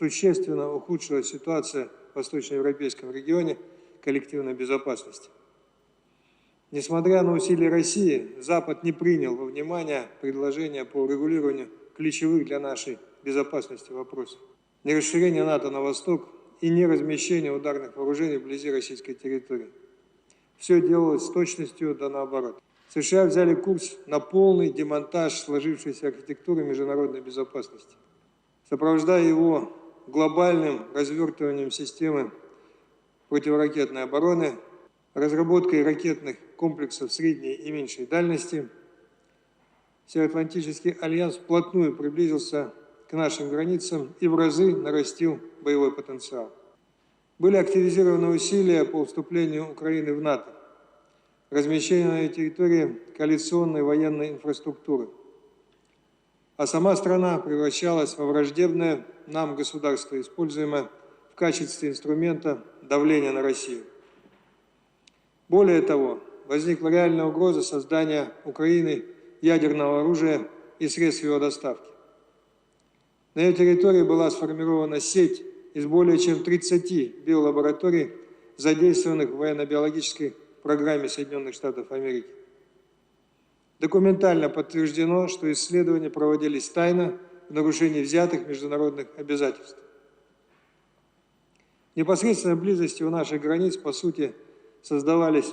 существенно ухудшилась ситуация в восточноевропейском регионе коллективной безопасности. Несмотря на усилия России, Запад не принял во внимание предложения по урегулированию ключевых для нашей безопасности вопросов. Не расширение НАТО на восток и не размещение ударных вооружений вблизи российской территории. Все делалось с точностью да наоборот. США взяли курс на полный демонтаж сложившейся архитектуры международной безопасности, сопровождая его глобальным развертыванием системы противоракетной обороны, разработкой ракетных комплексов средней и меньшей дальности. Североатлантический альянс вплотную приблизился к нашим границам и в разы нарастил боевой потенциал. Были активизированы усилия по вступлению Украины в НАТО, размещение на территории коалиционной военной инфраструктуры. А сама страна превращалась во враждебное нам государство, используемое в качестве инструмента давления на Россию. Более того, возникла реальная угроза создания Украины ядерного оружия и средств его доставки. На ее территории была сформирована сеть из более чем 30 биолабораторий, задействованных в военно-биологической программе Соединенных Штатов Америки. Документально подтверждено, что исследования проводились тайно в нарушении взятых международных обязательств. В непосредственной близости у наших границ, по сути, создавались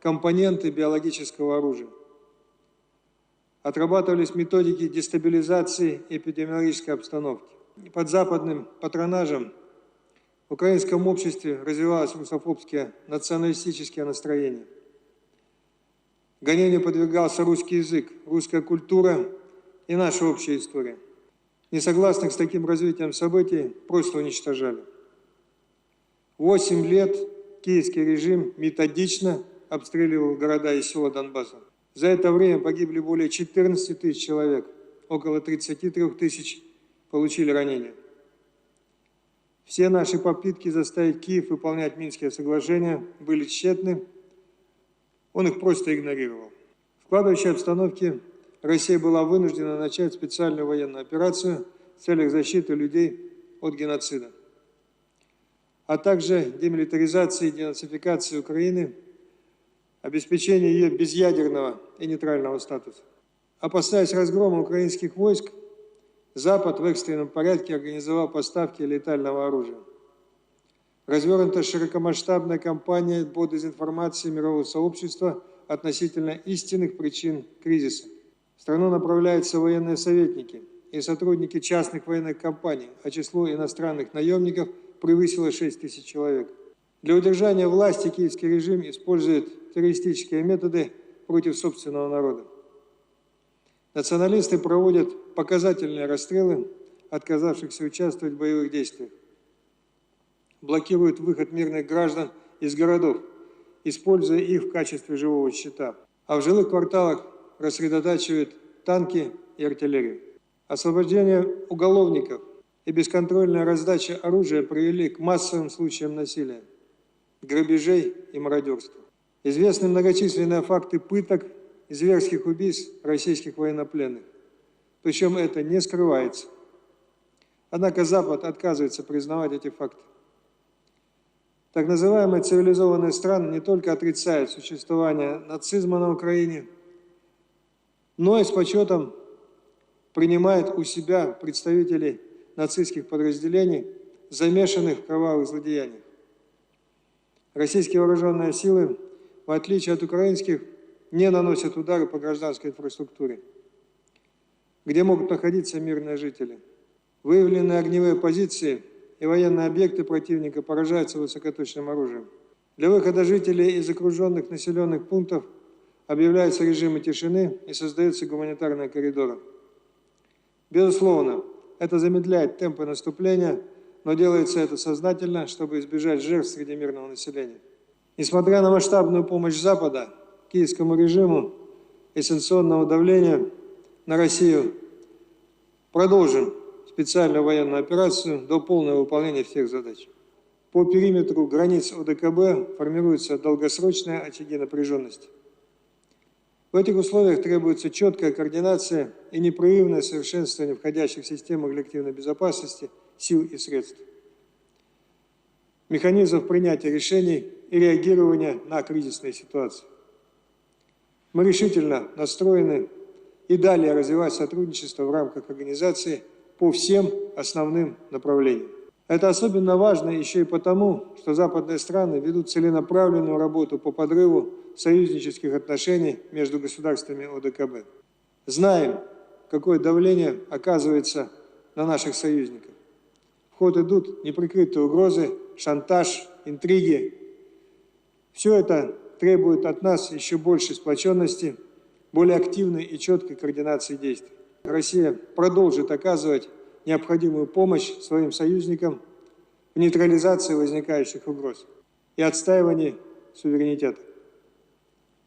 компоненты биологического оружия. Отрабатывались методики дестабилизации эпидемиологической обстановки. Под западным патронажем в украинском обществе развивалось русофобские националистические настроения. Гонению подвергался русский язык, русская культура и наша общая история. Несогласных с таким развитием событий просто уничтожали. 8 лет киевский режим методично обстреливал города и села Донбасса. За это время погибли более 14 тысяч человек, около 33 тысяч получили ранения. Все наши попытки заставить Киев выполнять Минские соглашения были тщетны, он их просто игнорировал. В складывающей обстановке Россия была вынуждена начать специальную военную операцию в целях защиты людей от геноцида, а также демилитаризации и денацификации Украины, обеспечение ее безъядерного и нейтрального статуса. Опасаясь разгрома украинских войск, Запад в экстренном порядке организовал поставки летального оружия. Развернута широкомасштабная кампания по дезинформации мирового сообщества относительно истинных причин кризиса. В страну направляются военные советники и сотрудники частных военных компаний, а число иностранных наемников превысило 6 тысяч человек. Для удержания власти киевский режим использует террористические методы против собственного народа. Националисты проводят показательные расстрелы отказавшихся участвовать в боевых действиях. Блокируют выход мирных граждан из городов, используя их в качестве живого щита. А в жилых кварталах рассредотачивают танки и артиллерию. Освобождение уголовников и бесконтрольная раздача оружия привели к массовым случаям насилия, грабежей и мародерства. Известны многочисленные факты пыток и зверских убийств российских военнопленных. Причем это не скрывается. Однако Запад отказывается признавать эти факты. Так называемые цивилизованные страны не только отрицают существование нацизма на Украине, но и с почетом принимают у себя представителей нацистских подразделений, замешанных в кровавых злодеяниях. Российские вооруженные силы, в отличие от украинских, не наносят удары по гражданской инфраструктуре, где могут находиться мирные жители. Выявленные огневые позиции и военные объекты противника поражаются высокоточным оружием. Для выхода жителей из окруженных населенных пунктов объявляются режимы тишины и создаются гуманитарные коридоры. Безусловно, это замедляет темпы наступления, но делается это сознательно, чтобы избежать жертв среди мирного населения. Несмотря на масштабную помощь Запада, киевскому режиму и санкционного давления на Россию, продолжим специальную военную операцию до полного выполнения всех задач. По периметру границ ОДКБ формируются долгосрочные очаги напряженности. В этих условиях требуется четкая координация и непрерывное совершенствование входящих в систему коллективной безопасности сил и средств, механизмов принятия решений и реагирования на кризисные ситуации. Мы решительно настроены и далее развивать сотрудничество в рамках организации по всем основным направлениям. Это особенно важно еще и потому, что западные страны ведут целенаправленную работу по подрыву союзнических отношений между государствами ОДКБ. Знаем, какое давление оказывается на наших союзников. В ход идут неприкрытые угрозы, шантаж, интриги. Все это требует от нас еще большей сплоченности, более активной и четкой координации действий. Россия продолжит оказывать необходимую помощь своим союзникам в нейтрализации возникающих угроз и отстаивании суверенитета.